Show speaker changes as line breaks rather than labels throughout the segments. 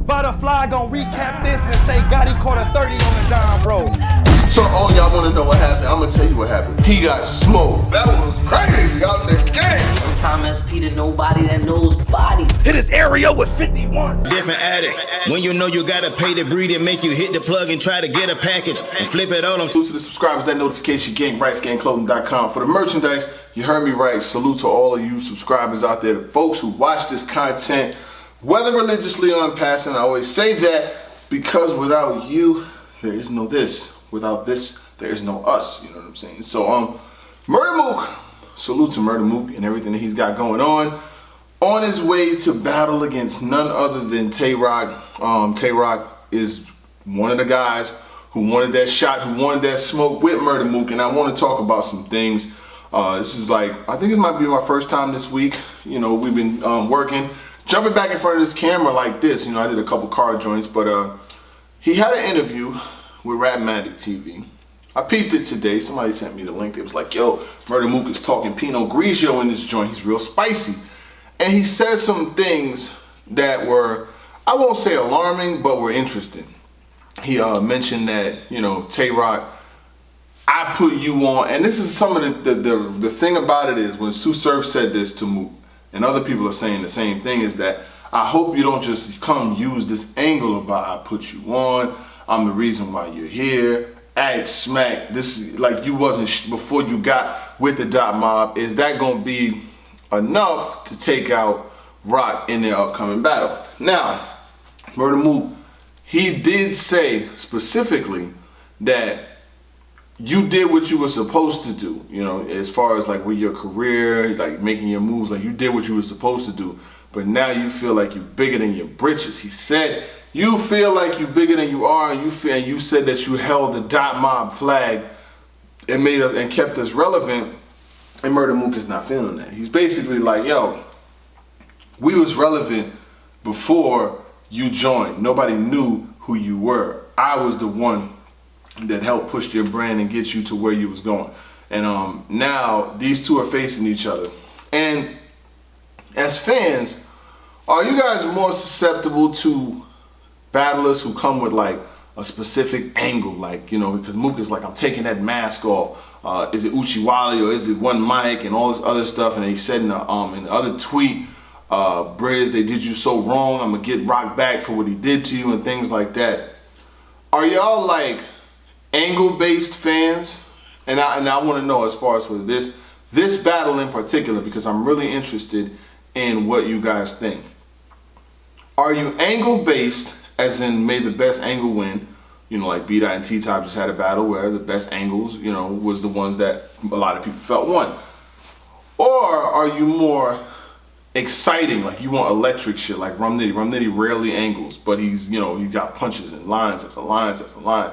Vada Fly gon' recap this and say Gotti caught a 30 on the dime, bro.
So all y'all wanna know what happened, I'm gonna tell you what happened. He got smoked. That was crazy out the game.
Sometime SP to nobody that knows body.
Hit his area with 51.
Different addict. When you know you gotta pay to breed it, make you hit the plug and try to get a package and flip it on them.
Salute to the subscribers, that notification gang, rightscanclothing.com. For the merchandise, you heard me right. Salute to all of you subscribers out there, the folks who watch this content, whether religiously or in passing. I always say that because without you, there is no this. Without this, there is no us. You know what I'm saying? So, Murda Mook, salute to Murda Mook and everything that he's got going on his way to battle against none other than Tay Roc. Tay Roc is one of the guys who wanted that shot, who wanted that smoke with Murda Mook, and I want to talk about some things. This is like, I think it might be my first time this week. You know, we've been working, jumping back in front of this camera like this. You know, I did a couple car joints, but he had an interview with Rapmatic TV. I peeped it today. Somebody sent me the link. It was like, yo, Murda Mook is talking Pinot Grigio in this joint. He's real spicy. And he said some things that were, I won't say alarming, but were interesting. He mentioned that, you know, Tay Roc, I put you on, and this is some of the thing about it is when Sue Surf said this to Mook, and other people are saying the same thing, is that I hope you don't just come use this angle about I put you on, I'm the reason why you're here, act smack, this like you wasn't before you got with the Mobb. Is that gonna be enough to take out Roc in their upcoming battle? Now, Murda Mook, he did say specifically that you did what you were supposed to do, you know, as far as like with your career, like making your moves, like you did what you were supposed to do, but now you feel like you're bigger than your britches. He said, you feel like you're bigger than you are, and you said that you held the Mobb flag and made us and kept us relevant, and Murda Mook is not feeling that. He's basically like, yo, we was relevant before you joined. Nobody knew who you were. I was the one that helped push your brand and get you to where you was going. And now these two are facing each other. And as fans, are you guys more susceptible to battlers who come with like a specific angle? Like, you know, because Mook is like, I'm taking that mask off. Is it Uchiwali or is it one mic and all this other stuff? And he said in the other tweet, Briz, they did you so wrong. I'm gonna get Roc back for what he did to you and things like that. Are y'all like angle-based fans? And I want to know as far as for this battle in particular, because I'm really interested in what you guys think. Are you angle-based, as in may the best angle win? You know, like Vada and T-Top just had a battle where the best angles, you know, was the ones that a lot of people felt won. Or are you more exciting, like you want electric shit, like Rum Nitty? Rum Nitty rarely angles, but he's, you know, he's got punches and lines after lines after line.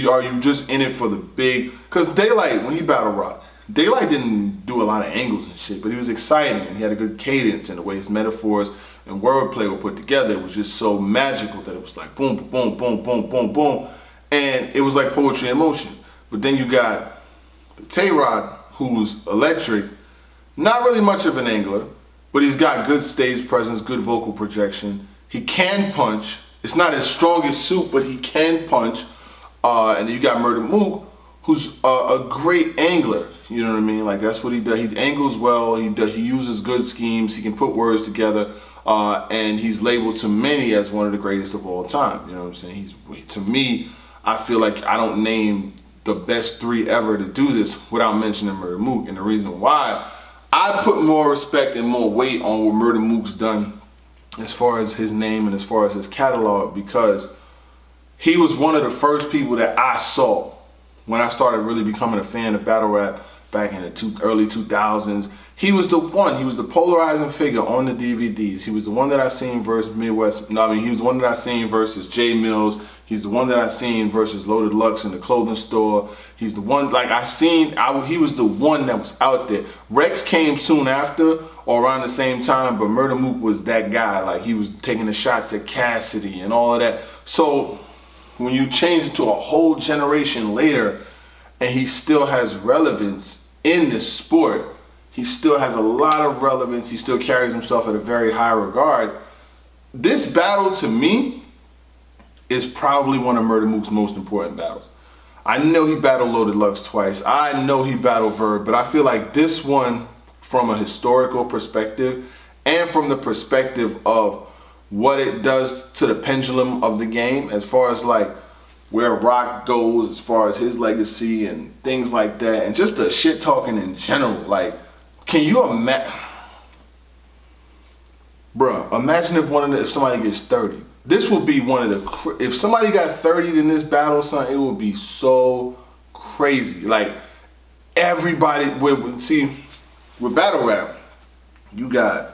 Are you just in it for the big? Because Daylight, when he battled Roc, Daylight didn't do a lot of angles and shit, but he was exciting and he had a good cadence, and the way his metaphors and wordplay were put together, it was just so magical that it was like boom, boom, boom, boom, boom, boom, and it was like poetry in motion. But then you got the Tay Roc, who's electric, not really much of an angler, but he's got good stage presence, good vocal projection. He can punch. It's not his strongest suit, but he can punch. And then you got Murda Mook, who's a great angler. You know what I mean? Like that's what he does. He angles well. He uses good schemes. He can put words together. And he's labeled to many as one of the greatest of all time. You know what I'm saying? To me, I feel like I don't name the best three ever to do this without mentioning Murda Mook. And the reason why, I put more respect and more weight on what Murda Mook's done as far as his name and as far as his catalog, because he was one of the first people that I saw when I started really becoming a fan of battle rap back in the early 2000s. He was the one. He was the polarizing figure on the DVDs. He was the one that I seen versus Midwest. No, I mean, he was the one that I seen versus Jay Mills. He's the one that I seen versus Loaded Lux in the clothing store. He's the one, like he was the one that was out there. Rex came soon after or around the same time, but Murda Mook was that guy. Like he was taking the shots at Cassidy and all of that. So when you change it to a whole generation later and he still has relevance in this sport, he still has a lot of relevance, he still carries himself at a very high regard. This battle to me is probably one of Murda Mook's most important battles. I know he battled Loaded Lux twice. I know he battled Verb, but I feel like this one, from a historical perspective and from the perspective of what it does to the pendulum of the game, as far as like where Roc goes, as far as his legacy and things like that, and just the shit talking in general. Like, can you imagine, bruh? Imagine if somebody gets 30. This would be one of the, if somebody got 30 in this battle, son, it would be so crazy. Like, everybody would see, with battle rap, you got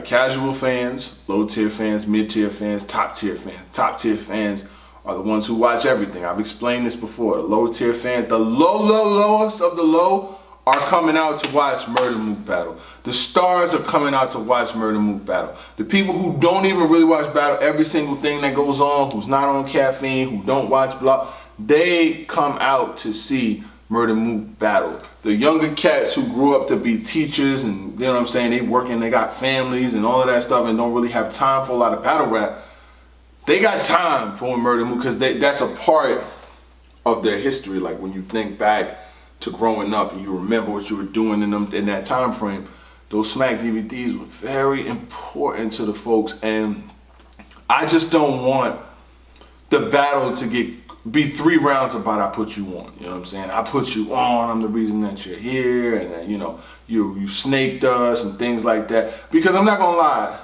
casual fans, low tier fans, mid tier fans, top tier fans. Top tier fans are the ones who watch everything. I've explained this before. The low tier fans, the lowest of the low, are coming out to watch Murda Mook battle. The stars are coming out to watch Murda Mook battle. The people who don't even really watch battle, every single thing that goes on, who's not on caffeine, who don't watch blah, they come out to see Murda Mook battle. The younger cats who grew up to be teachers and, you know what I'm saying, they working, they got families and all of that stuff and don't really have time for a lot of battle rap, they got time for Murda Mook because that's a part of their history. Like, when you think back to growing up and you remember what you were doing in that time frame, those Smack DVDs were very important to the folks, and I just don't want the battle to be 3 rounds about I put you on. You know what I'm saying? I put you on, I'm the reason that you're here, and you know, you snaked us and things like that. Because I'm not gonna lie,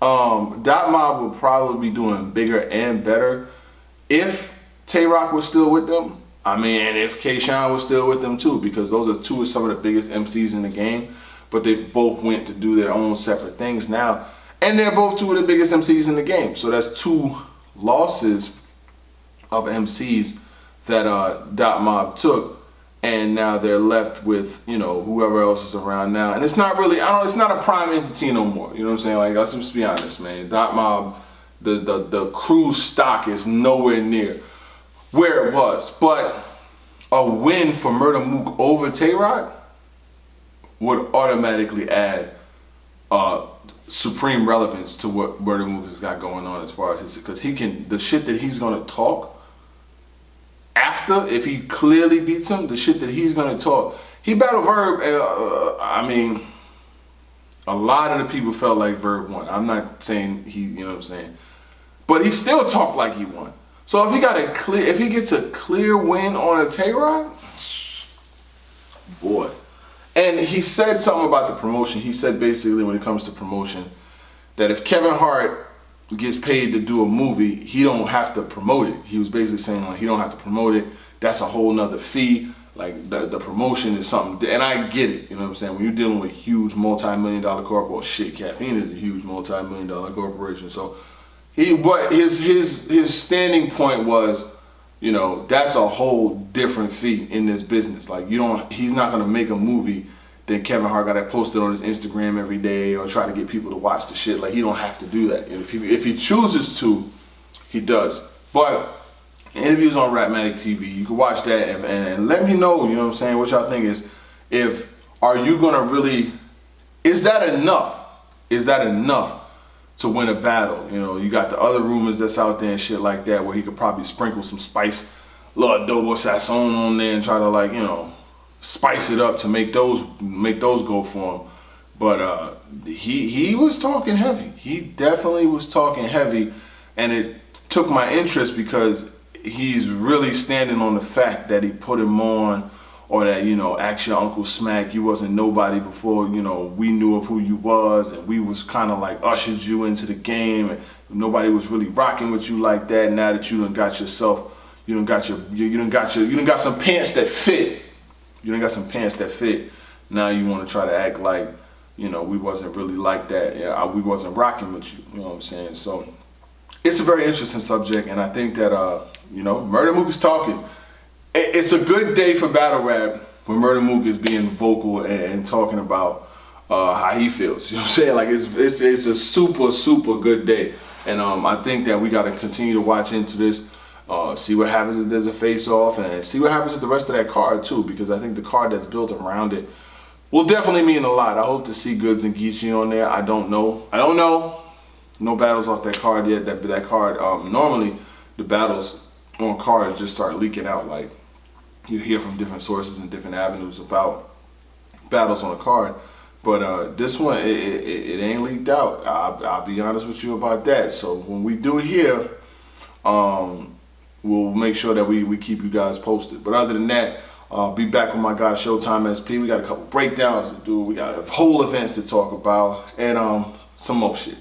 Mobb would probably be doing bigger and better if Tay Roc was still with them. I mean, and if K-Shine was still with them too, because those are 2 of some of the biggest MCs in the game, but they both went to do their own separate things now, and they're both 2 of the biggest MCs in the game. So that's 2 losses of MCs that Mobb took, and now they're left with, you know, whoever else is around now. And it's not really, it's not a prime entity no more. You know what I'm saying? Like, let's just be honest, man. Mobb, the crew stock is nowhere near where it was. But a win for Murda Mook over Tay Roc would automatically add supreme relevance to what Murda Mook has got going on as far as his, because he can, the shit that he's gonna talk after, if he clearly beats him, the shit that he's gonna talk. He battled Verb, I mean, a lot of the people felt like Verb won. I'm not saying he, you know what I'm saying, but he still talked like he won. So if he gets a clear win on a Tay Roc, boy. And he said something about the promotion. He said basically, when it comes to promotion, that if Kevin Hart gets paid to do a movie, he don't have to promote it. He was basically saying, like, he don't have to promote it. That's a whole nother fee. Like, the promotion is something, and I get it, you know what I'm saying? When you're dealing with huge multi-million-dollar corp, well, shit, Caffeine is a huge multi-million-dollar corporation. So but his standing point was, you know, that's a whole different fee in this business. Like, he's not gonna make a movie that Kevin Hart got that posted on his Instagram every day or try to get people to watch the shit. Like, he don't have to do that. And if he chooses to, he does. But interviews on Rapmatic TV, you can watch that and let me know, you know what I'm saying, what y'all think is, are you gonna really, is that enough? Is that enough to win a battle? You know, you got the other rumors that's out there and shit like that, where he could probably sprinkle some spice, little adobo sazon on there and try to, like, you know, spice it up to make those go for him. But he was talking heavy. He definitely was talking heavy, and it took my interest because he's really standing on the fact that he put him on, or that, you know, ask your Uncle Smack, you wasn't nobody before, you know, we knew of who you was, and we was kind of like ushered you into the game, and nobody was really rocking with you like that. Now that you done got yourself, you done got some pants that fit. You done got some pants that fit. Now you want to try to act like, you know, we wasn't really like that. Yeah, we wasn't rocking with you. You know what I'm saying? So it's a very interesting subject, and I think that you know, Murda Mook is talking. It's a good day for battle rap when Murda Mook is being vocal and talking about how he feels. You know what I'm saying? Like, it's a super good day, and I think that we got to continue to watch into this, see what happens if there's a face-off, and see what happens with the rest of that card too, because I think the card that's built around it will definitely mean a lot. I hope to see Goods and Geechee on there. I don't know. No battles off that card yet. That card, normally the battles on cards just start leaking out. Like, you hear from different sources and different avenues about battles on a card. But this one, it ain't leaked out. I'll be honest with you about that. So when we do it here, we'll make sure that we keep you guys posted. But other than that, be back with my guy Showtime SP. We got a couple breakdowns to do. We got whole events to talk about, and some more shit.